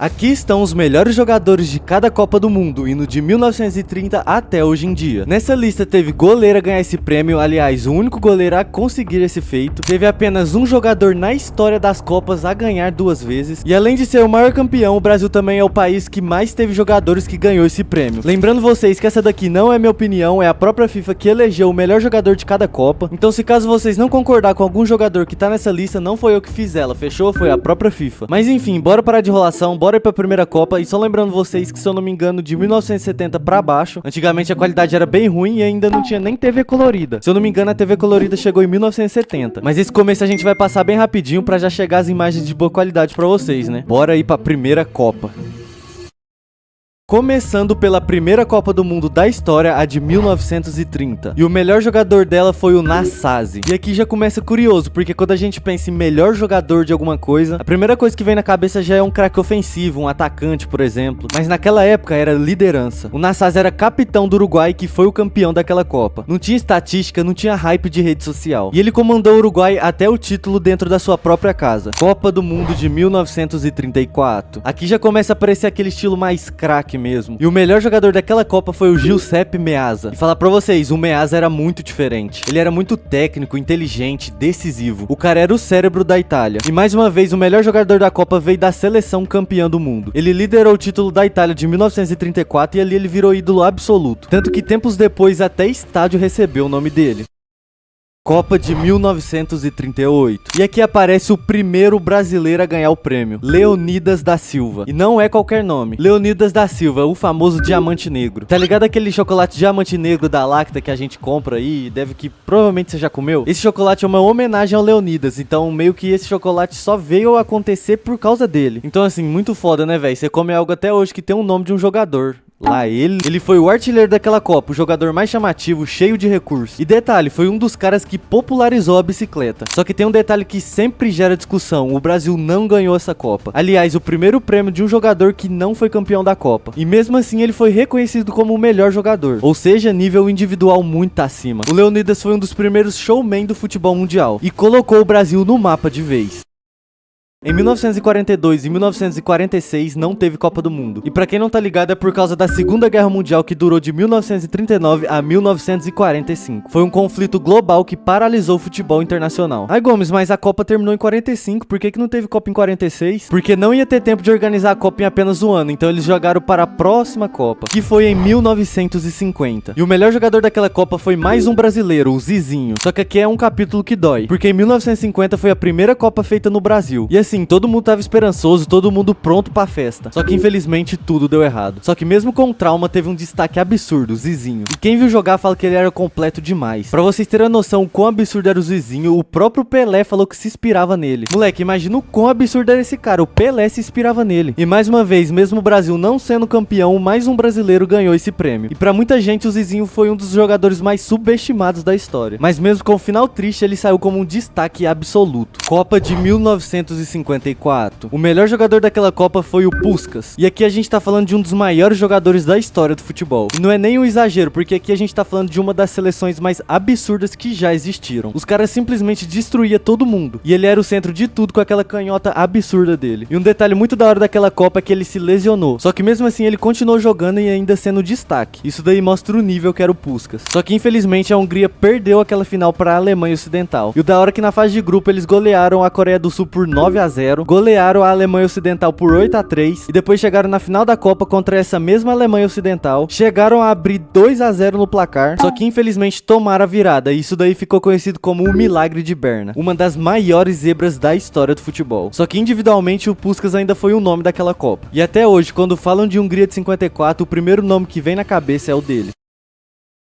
Aqui estão os melhores jogadores de cada Copa do Mundo, indo de 1930 até hoje em dia. Nessa lista teve goleiro a ganhar esse prêmio, aliás, o único goleiro a conseguir esse feito. Teve apenas um jogador na história das Copas a ganhar 2 vezes. E além de ser o maior campeão, o Brasil também é o país que mais teve jogadores que ganhou esse prêmio. Lembrando vocês que essa daqui não é minha opinião, é a própria FIFA que elegeu o melhor jogador de cada Copa. Então se caso vocês não concordar com algum jogador que tá nessa lista, não foi eu que fiz ela, fechou? Foi a própria FIFA. Mas enfim, bora parar de enrolação, bora ir pra primeira Copa. E só lembrando vocês que, se eu não me engano, de 1970 pra baixo, antigamente a qualidade era bem ruim e ainda não tinha nem TV colorida. Se eu não me engano, a TV colorida chegou em 1970. Mas esse começo a gente vai passar bem rapidinho pra já chegar as imagens de boa qualidade pra vocês, né? Bora ir pra primeira Copa. Começando pela primeira Copa do Mundo da história, a de 1930. E o melhor jogador dela foi o Nasazzi. E aqui já começa curioso, porque quando a gente pensa em melhor jogador de alguma coisa, a primeira coisa que vem na cabeça já é um craque ofensivo, um atacante, por exemplo. Mas naquela época era liderança. O Nasazzi era capitão do Uruguai, que foi o campeão daquela Copa. Não tinha estatística, não tinha hype de rede social. E ele comandou o Uruguai até o título dentro da sua própria casa. Copa do Mundo de 1934. Aqui já começa a aparecer aquele estilo mais craque mesmo. E o melhor jogador daquela Copa foi o Giuseppe Meazza. E falar pra vocês, o Meazza era muito diferente. Ele era muito técnico, inteligente, decisivo. O cara era o cérebro da Itália. E mais uma vez, o melhor jogador da Copa veio da seleção campeã do mundo. Ele liderou o título da Itália de 1934 e ali ele virou ídolo absoluto. Tanto que tempos depois até estádio recebeu o nome dele. Copa de 1938. E aqui aparece o primeiro brasileiro a ganhar o prêmio, Leônidas da Silva. E não é qualquer nome. Leônidas da Silva, o famoso diamante negro. Tá ligado aquele chocolate diamante negro da Lacta que a gente compra aí? Deve que provavelmente você já comeu. Esse chocolate é uma homenagem ao Leônidas. Então meio que esse chocolate só veio a acontecer por causa dele. Então assim, muito foda, né, velho? Você come algo até hoje que tem um nome de um jogador. Lá ele foi o artilheiro daquela Copa, o jogador mais chamativo, cheio de recursos. E detalhe, foi um dos caras que popularizou a bicicleta. Só que tem um detalhe que sempre gera discussão: o Brasil não ganhou essa Copa. Aliás, o primeiro prêmio de um jogador que não foi campeão da Copa. E mesmo assim ele foi reconhecido como o melhor jogador. Ou seja, nível individual muito acima. O Leônidas foi um dos primeiros showmen do futebol mundial e colocou o Brasil no mapa de vez. Em 1942 e 1946 não teve Copa do Mundo. E pra quem não tá ligado, é por causa da Segunda Guerra Mundial, que durou de 1939 a 1945. Foi um conflito global que paralisou o futebol internacional. Ai, Gomes, mas a Copa terminou em 45, por que não teve Copa em 46? Porque não ia ter tempo de organizar a Copa em apenas um ano, então eles jogaram para a próxima Copa, que foi em 1950. E o melhor jogador daquela Copa foi mais um brasileiro, o Zizinho. Só que aqui é um capítulo que dói, porque em 1950 foi a primeira Copa feita no Brasil. E assim, todo mundo tava esperançoso, todo mundo pronto pra festa. Só que infelizmente tudo deu errado. Só que mesmo com o trauma teve um destaque absurdo, o Zizinho. E quem viu jogar fala que ele era completo demais. Pra vocês terem a noção o quão absurdo era o Zizinho, o próprio Pelé falou que se inspirava nele. Moleque, imagina o quão absurdo era esse cara, o Pelé se inspirava nele. E mais uma vez, mesmo o Brasil não sendo campeão, mais um brasileiro ganhou esse prêmio. E pra muita gente o Zizinho foi um dos jogadores mais subestimados da história. Mas mesmo com o final triste, ele saiu como um destaque absoluto. Copa de 1954. O melhor jogador daquela Copa foi o Puskás. E aqui a gente tá falando de um dos maiores jogadores da história do futebol. E não é nem um exagero, porque aqui a gente tá falando de uma das seleções mais absurdas que já existiram. Os caras simplesmente destruíam todo mundo. E ele era o centro de tudo com aquela canhota absurda dele. E um detalhe muito da hora daquela Copa é que ele se lesionou. Só que mesmo assim ele continuou jogando e ainda sendo destaque. Isso daí mostra o nível que era o Puskás. Só que infelizmente a Hungria perdeu aquela final para a Alemanha Ocidental. E o da hora é que na fase de grupo eles golearam a Coreia do Sul por 9-0. Golearam a Alemanha Ocidental por 8-3 e depois chegaram na final da Copa contra essa mesma Alemanha Ocidental, chegaram a abrir 2-0 no placar, só que infelizmente tomaram a virada, e isso daí ficou conhecido como o Milagre de Berna, uma das maiores zebras da história do futebol. Só que individualmente o Puskás ainda foi o nome daquela Copa, e até hoje quando falam de Hungria de 54, o primeiro nome que vem na cabeça é o dele.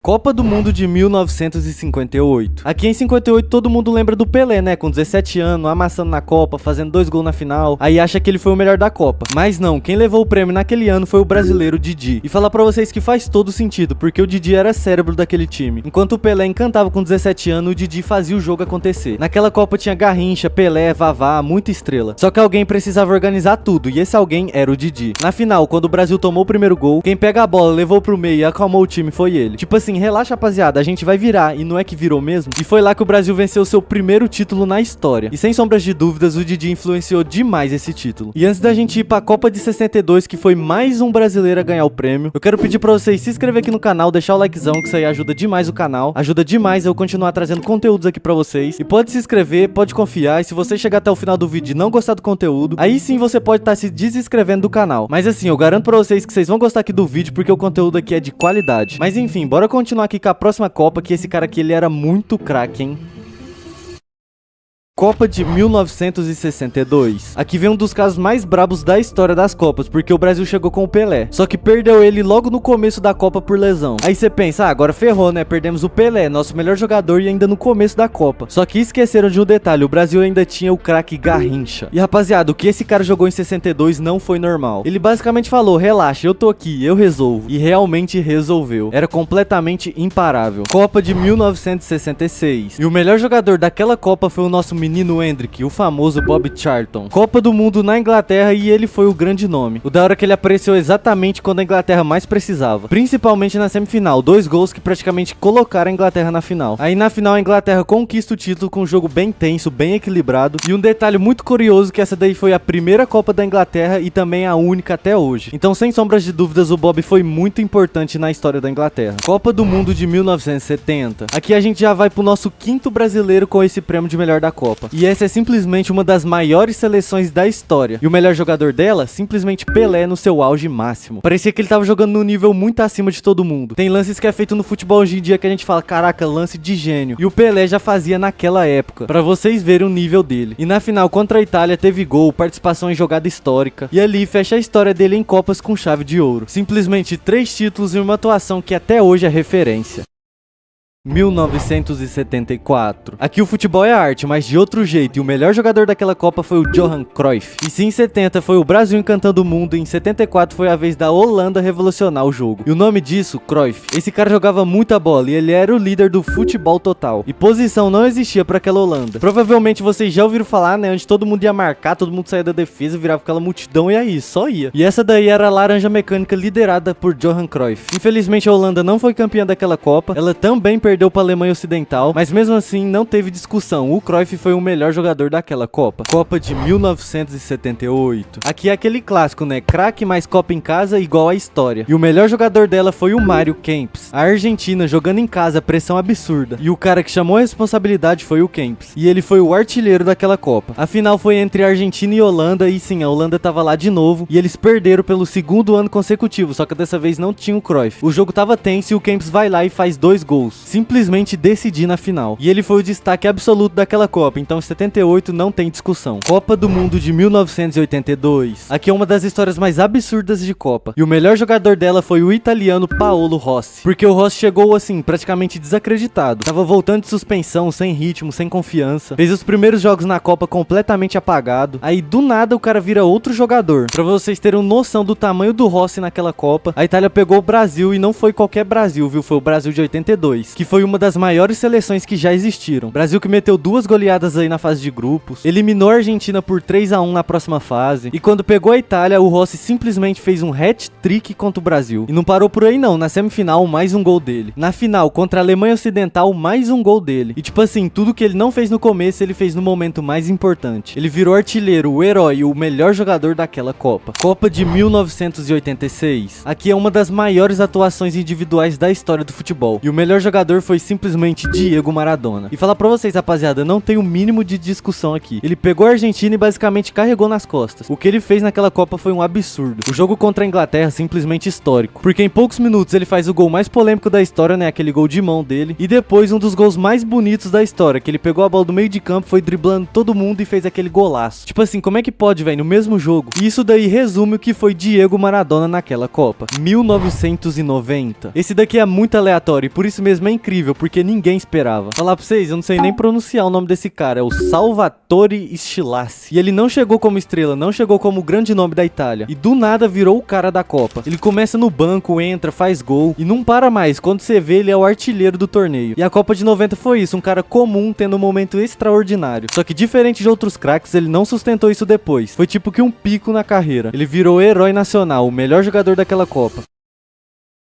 Copa do Mundo de 1958. Aqui em 58 todo mundo lembra do Pelé, né? Com 17 anos, amassando na Copa, fazendo 2 gols na final. Aí acha que ele foi o melhor da Copa. Mas não, quem levou o prêmio naquele ano foi o brasileiro Didi. E falar pra vocês que faz todo sentido, porque o Didi era cérebro daquele time. Enquanto o Pelé encantava com 17 anos, o Didi fazia o jogo acontecer. Naquela Copa tinha Garrincha, Pelé, Vavá, muita estrela. Só que alguém precisava organizar tudo, e esse alguém era o Didi. Na final, quando o Brasil tomou o primeiro gol, quem pega a bola, levou pro meio e acalmou o time foi ele. Tipo assim, assim, relaxa rapaziada, a gente vai virar, e não é que virou mesmo? E foi lá que o Brasil venceu seu primeiro título na história. E sem sombras de dúvidas, o Didi influenciou demais esse título. E antes da gente ir pra Copa de 62, que foi mais um brasileiro a ganhar o prêmio, eu quero pedir pra vocês se inscrever aqui no canal, deixar o likezão, que isso aí ajuda demais o canal, ajuda demais eu continuar trazendo conteúdos aqui pra vocês. E pode se inscrever, pode confiar, e se você chegar até o final do vídeo e não gostar do conteúdo, aí sim você pode estar se desinscrevendo do canal. Mas assim, eu garanto pra vocês que vocês vão gostar aqui do vídeo, porque o conteúdo aqui é de qualidade. Mas enfim, bora continuar aqui com a próxima Copa, que esse cara aqui, ele era muito craque, hein? Copa de 1962. Aqui vem um dos casos mais brabos da história das Copas, porque o Brasil chegou com o Pelé, só que perdeu ele logo no começo da Copa por lesão. Aí você pensa, agora ferrou, né? Perdemos o Pelé, nosso melhor jogador, e ainda no começo da Copa. Só que esqueceram de um detalhe, o Brasil ainda tinha o craque Garrincha. E rapaziada, o que esse cara jogou em 62 não foi normal. Ele basicamente falou, relaxa, eu tô aqui, eu resolvo. E realmente resolveu. Era completamente imparável. Copa de 1966. E o melhor jogador daquela Copa foi o nosso menino Hendrick, o famoso Bob Charlton. Copa do Mundo na Inglaterra, e ele foi o grande nome. O da hora que ele apareceu exatamente quando a Inglaterra mais precisava, principalmente na semifinal, 2 gols que praticamente colocaram a Inglaterra na final. Aí na final a Inglaterra conquista o título com um jogo bem tenso, bem equilibrado, e um detalhe muito curioso que essa daí foi a primeira Copa da Inglaterra e também a única até hoje. Então sem sombras de dúvidas o Bob foi muito importante na história da Inglaterra. Copa do Mundo de 1970. Aqui a gente já vai pro nosso 5º brasileiro com esse prêmio de melhor da Copa. E essa é simplesmente uma das maiores seleções da história. E o melhor jogador dela, simplesmente Pelé no seu auge máximo. Parecia que ele tava jogando num nível muito acima de todo mundo. Tem lances que é feito no futebol hoje em dia que a gente fala, caraca, lance de gênio. E o Pelé já fazia naquela época, pra vocês verem o nível dele. E na final contra a Itália teve gol, participação em jogada histórica. E ali fecha a história dele em Copas com chave de ouro. Simplesmente 3 títulos e uma atuação que até hoje é referência. 1974. Aqui o futebol é arte, mas de outro jeito, e o melhor jogador daquela Copa foi o Johan Cruyff. E se em 70 foi o Brasil encantando o mundo, em 74 foi a vez da Holanda revolucionar o jogo. E o nome disso, Cruyff. Esse cara jogava muita bola e ele era o líder do futebol total. E posição não existia para aquela Holanda. Provavelmente vocês já ouviram falar, né, onde todo mundo ia marcar, todo mundo saía da defesa, virava aquela multidão e aí, só ia. E essa daí era a Laranja Mecânica liderada por Johan Cruyff. Infelizmente a Holanda não foi campeã daquela Copa, ela também perdeu para a Alemanha Ocidental, mas mesmo assim não teve discussão, o Cruyff foi o melhor jogador daquela Copa. Copa de 1978. Aqui é aquele clássico, né? Craque mais Copa em casa igual a história. E o melhor jogador dela foi o Mário Kempes. A Argentina jogando em casa, pressão absurda. E o cara que chamou a responsabilidade foi o Kempes. E ele foi o artilheiro daquela Copa. A final foi entre Argentina e Holanda, e sim, a Holanda tava lá de novo, e eles perderam pelo 2º ano consecutivo, só que dessa vez não tinha o Cruyff. O jogo tava tenso e o Kempes vai lá e faz 2 gols. Simplesmente decidir na final. E ele foi o destaque absoluto daquela Copa, então 78 não tem discussão. Copa do Mundo de 1982. Aqui é uma das histórias mais absurdas de Copa. E o melhor jogador dela foi o italiano Paolo Rossi. Porque o Rossi chegou assim, praticamente desacreditado. Tava voltando de suspensão, sem ritmo, sem confiança. Fez os primeiros jogos na Copa completamente apagado. Aí do nada o cara vira outro jogador. Pra vocês terem noção do tamanho do Rossi naquela Copa, a Itália pegou o Brasil, e não foi qualquer Brasil, viu? Foi o Brasil de 82, que foi uma das maiores seleções que já existiram. Brasil que meteu 2 goleadas aí na fase de grupos, eliminou a Argentina por 3-1 na próxima fase, e quando pegou a Itália, o Rossi simplesmente fez um hat-trick contra o Brasil. E não parou por aí não, na semifinal mais um gol dele. Na final, contra a Alemanha Ocidental, mais um gol dele. E tipo assim, tudo que ele não fez no começo, ele fez no momento mais importante. Ele virou artilheiro, o herói e o melhor jogador daquela Copa. Copa de 1986. Aqui é uma das maiores atuações individuais da história do futebol. E o melhor jogador foi simplesmente Diego Maradona. E falar pra vocês, rapaziada, não tem o mínimo de discussão aqui. Ele pegou a Argentina e basicamente carregou nas costas. O que ele fez naquela Copa foi um absurdo. O jogo contra a Inglaterra simplesmente histórico, porque em poucos minutos ele faz o gol mais polêmico da história, né, aquele gol de mão dele, e depois um dos gols mais bonitos da história, que ele pegou a bola do meio de campo, foi driblando todo mundo e fez aquele golaço. Tipo assim, como é que pode, velho, no mesmo jogo? E isso daí resume o que foi Diego Maradona naquela Copa. 1990. Esse daqui é muito aleatório e por isso mesmo é incrível, porque ninguém esperava. Falar pra vocês, eu não sei nem pronunciar o nome desse cara, é o Salvatore Schillaci. E ele não chegou como estrela, não chegou como o grande nome da Itália, e do nada virou o cara da Copa. Ele começa no banco, entra, faz gol e não para mais. Quando você vê, ele é o artilheiro do torneio. E a Copa de 90 foi isso, um cara comum tendo um momento extraordinário. Só que diferente de outros craques, ele não sustentou isso depois. Foi tipo que um pico na carreira. Ele virou herói nacional, o melhor jogador daquela Copa.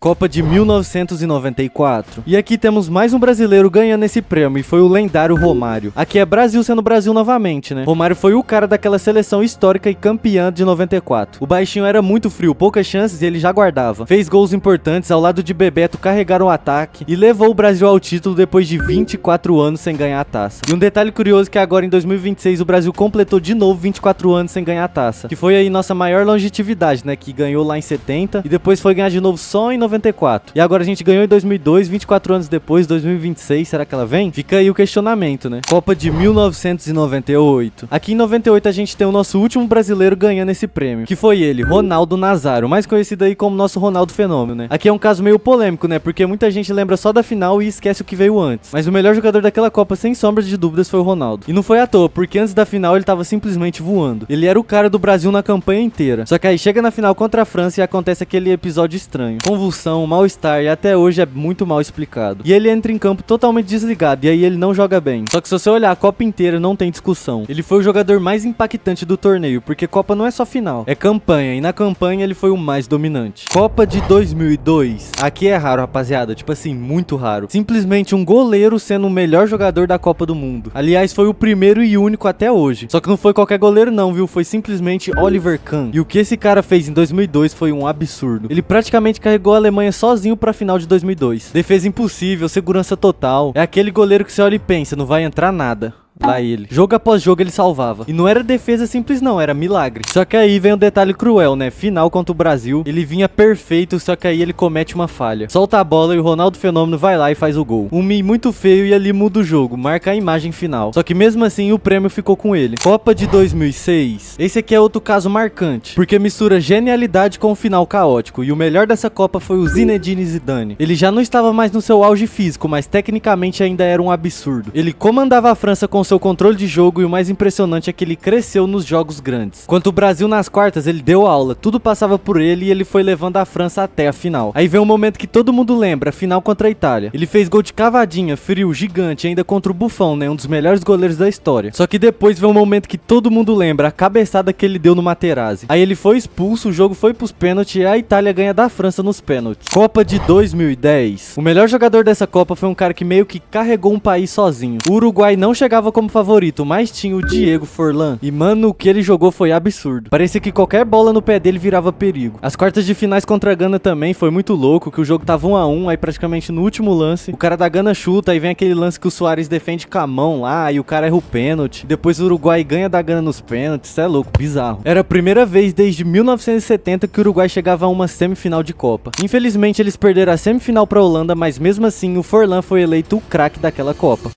Copa de 1994. E aqui temos mais um brasileiro ganhando esse prêmio, e foi o lendário Romário. Aqui é Brasil sendo Brasil novamente, né? Romário foi o cara daquela seleção histórica e campeã de 94. O baixinho era muito frio, poucas chances e ele já guardava. Fez gols importantes, ao lado de Bebeto carregaram o ataque e levou o Brasil ao título depois de 24 anos sem ganhar a taça. E um detalhe curioso que agora em 2026 o Brasil completou de novo 24 anos sem ganhar a taça, que foi aí nossa maior longevidade, né? Que ganhou lá em 70 e depois foi ganhar de novo só em 94. E agora a gente ganhou em 2002, 24 anos depois, 2026, será que ela vem? Fica aí o questionamento, né? Copa de 1998. Aqui em 98 a gente tem o nosso último brasileiro ganhando esse prêmio, que foi ele, Ronaldo Nazário, mais conhecido aí como nosso Ronaldo Fenômeno, né? Aqui é um caso meio polêmico, né? Porque muita gente lembra só da final e esquece o que veio antes. Mas o melhor jogador daquela Copa, sem sombras de dúvidas, foi o Ronaldo. E não foi à toa, porque antes da final ele tava simplesmente voando. Ele era o cara do Brasil na campanha inteira. Só que aí chega na final contra a França e acontece aquele episódio estranho. Convulsão, mal-estar, e até hoje é muito mal explicado. E ele entra em campo totalmente desligado, e aí ele não joga bem. Só que se você olhar a Copa inteira, não tem discussão. Ele foi o jogador mais impactante do torneio, porque Copa não é só final, é campanha, e na campanha ele foi o mais dominante. Copa de 2002. Aqui é raro, rapaziada, tipo assim, muito raro. Simplesmente um goleiro sendo o melhor jogador da Copa do Mundo. Aliás, foi o primeiro e único até hoje. Só que não foi qualquer goleiro não, viu? Foi simplesmente Oliver Kahn. E o que esse cara fez em 2002 foi um absurdo. Ele praticamente carregou a Alemanha sozinho pra final de 2002. Defesa impossível, segurança total. É aquele goleiro que você olha e pensa, não vai entrar nada. Lá ele. Jogo após jogo ele salvava. E não era defesa simples não, era milagre. Só que aí vem um detalhe cruel, né? Final contra o Brasil, ele vinha perfeito, só que aí ele comete uma falha. Solta a bola e o Ronaldo Fenômeno vai lá e faz o gol. Um mi muito feio e ali muda o jogo, marca a imagem final. Só que mesmo assim o prêmio ficou com ele. Copa de 2006. Esse aqui é outro caso marcante, porque mistura genialidade com um final caótico. E o melhor dessa Copa foi o Zinedine Zidane. Ele já não estava mais no seu auge físico, mas tecnicamente ainda era um absurdo. Ele comandava a França com seu controle de jogo e o mais impressionante é que ele cresceu nos jogos grandes. Quanto o Brasil nas quartas, ele deu aula, tudo passava por ele e ele foi levando a França até a final. Aí vem um momento que todo mundo lembra, a final contra a Itália. Ele fez gol de cavadinha, frio, gigante, ainda contra o Buffon, né, um dos melhores goleiros da história. Só que depois vem um momento que todo mundo lembra, a cabeçada que ele deu no Materazzi. Aí ele foi expulso, o jogo foi pros pênaltis e a Itália ganha da França nos pênaltis. Copa de 2010. O melhor jogador dessa Copa foi um cara que meio que carregou um país sozinho. O Uruguai não chegava como favorito, mas tinha o Diego Forlán. E mano, o que ele jogou foi absurdo. Parecia que qualquer bola no pé dele virava perigo. As quartas de finais contra a Gana também foi muito louco, que o jogo tava 1-1, aí praticamente no último lance, o cara da Gana chuta, aí vem aquele lance que o Suárez defende com a mão lá, e o cara erra o pênalti. Depois o Uruguai ganha da Gana nos pênaltis, isso é louco, bizarro. Era a primeira vez desde 1970 que o Uruguai chegava a uma semifinal de Copa. Infelizmente eles perderam a semifinal pra Holanda, mas mesmo assim o Forlán foi eleito o craque daquela Copa.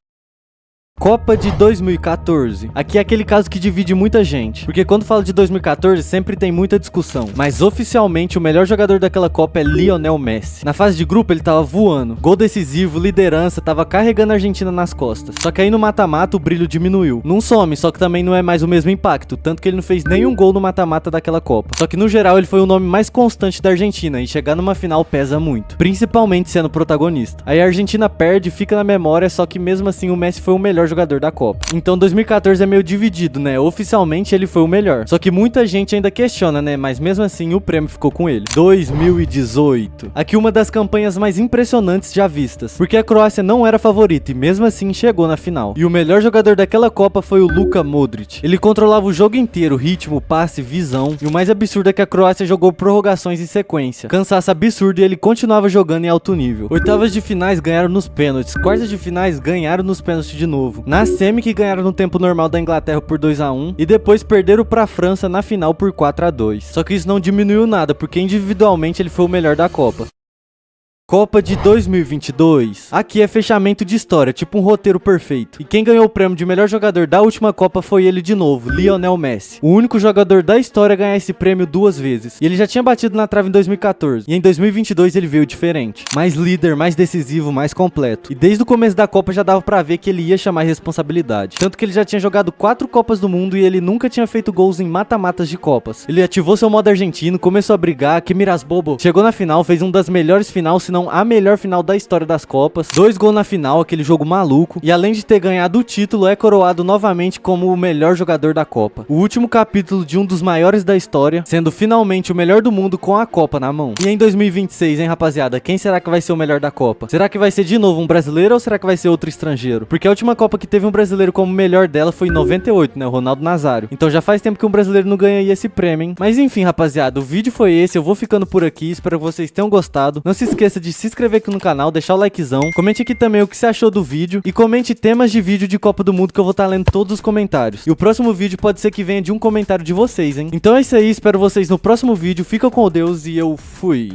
Copa de 2014. Aqui é aquele caso que divide muita gente, porque quando fala de 2014 sempre tem muita discussão, mas oficialmente o melhor jogador daquela Copa é Lionel Messi. Na fase de grupo ele tava voando, gol decisivo, liderança, tava carregando a Argentina nas costas. Só que aí no mata-mata o brilho diminuiu. Não some, só que também não é mais o mesmo impacto, tanto que ele não fez nenhum gol no mata-mata daquela Copa. Só que no geral ele foi o nome mais constante da Argentina, e chegar numa final pesa muito, principalmente sendo protagonista. Aí a Argentina perde, fica na memória, só que mesmo assim o Messi foi o melhor jogador da Copa. Então 2014 é meio dividido, né? Oficialmente ele foi o melhor. Só que muita gente ainda questiona, né? Mas mesmo assim o prêmio ficou com ele. 2018. Aqui uma das campanhas mais impressionantes já vistas, porque a Croácia não era favorita e mesmo assim chegou na final. E o melhor jogador daquela Copa foi o Luka Modric. Ele controlava o jogo inteiro, ritmo, passe, visão. E o mais absurdo é que a Croácia jogou prorrogações em sequência. Cansaço absurdo e ele continuava jogando em alto nível. Oitavas de finais ganharam nos pênaltis. Quartas de finais ganharam nos pênaltis de novo. Na semi que ganharam no tempo normal da Inglaterra por 2-1 e depois perderam pra França na final por 4-2. Só que isso não diminuiu nada, porque individualmente ele foi o melhor da Copa. Copa de 2022. Aqui é fechamento de história, tipo um roteiro perfeito. E quem ganhou o prêmio de melhor jogador da última Copa foi ele de novo, Lionel Messi. O único jogador da história a ganhar esse prêmio 2 vezes. E ele já tinha batido na trave em 2014. E em 2022 ele veio diferente. Mais líder, mais decisivo, mais completo. E desde o começo da Copa já dava pra ver que ele ia chamar responsabilidade. Tanto que ele já tinha jogado 4 Copas do Mundo e ele nunca tinha feito gols em mata-matas de Copas. Ele ativou seu modo argentino, começou a brigar, que miras bobo. Chegou na final, fez um das melhores finais, se não a melhor final da história das Copas, 2 gols na final, aquele jogo maluco, e além de ter ganhado o título, é coroado novamente como o melhor jogador da Copa. O último capítulo de um dos maiores da história, sendo finalmente o melhor do mundo com a Copa na mão. E em 2026, hein, rapaziada, quem será que vai ser o melhor da Copa? Será que vai ser de novo um brasileiro ou será que vai ser outro estrangeiro? Porque a última Copa que teve um brasileiro como melhor dela foi em 98, né, o Ronaldo Nazário. Então já faz tempo que um brasileiro não ganha aí esse prêmio, hein? Mas enfim, rapaziada, o vídeo foi esse, eu vou ficando por aqui, espero que vocês tenham gostado. Não se esqueça de se inscrever aqui no canal, deixar o likezão, comente aqui também o que você achou do vídeo e comente temas de vídeo de Copa do Mundo que eu vou estar lendo todos os comentários. E o próximo vídeo pode ser que venha de um comentário de vocês, hein? Então é isso aí, espero vocês no próximo vídeo, fica com Deus e eu fui!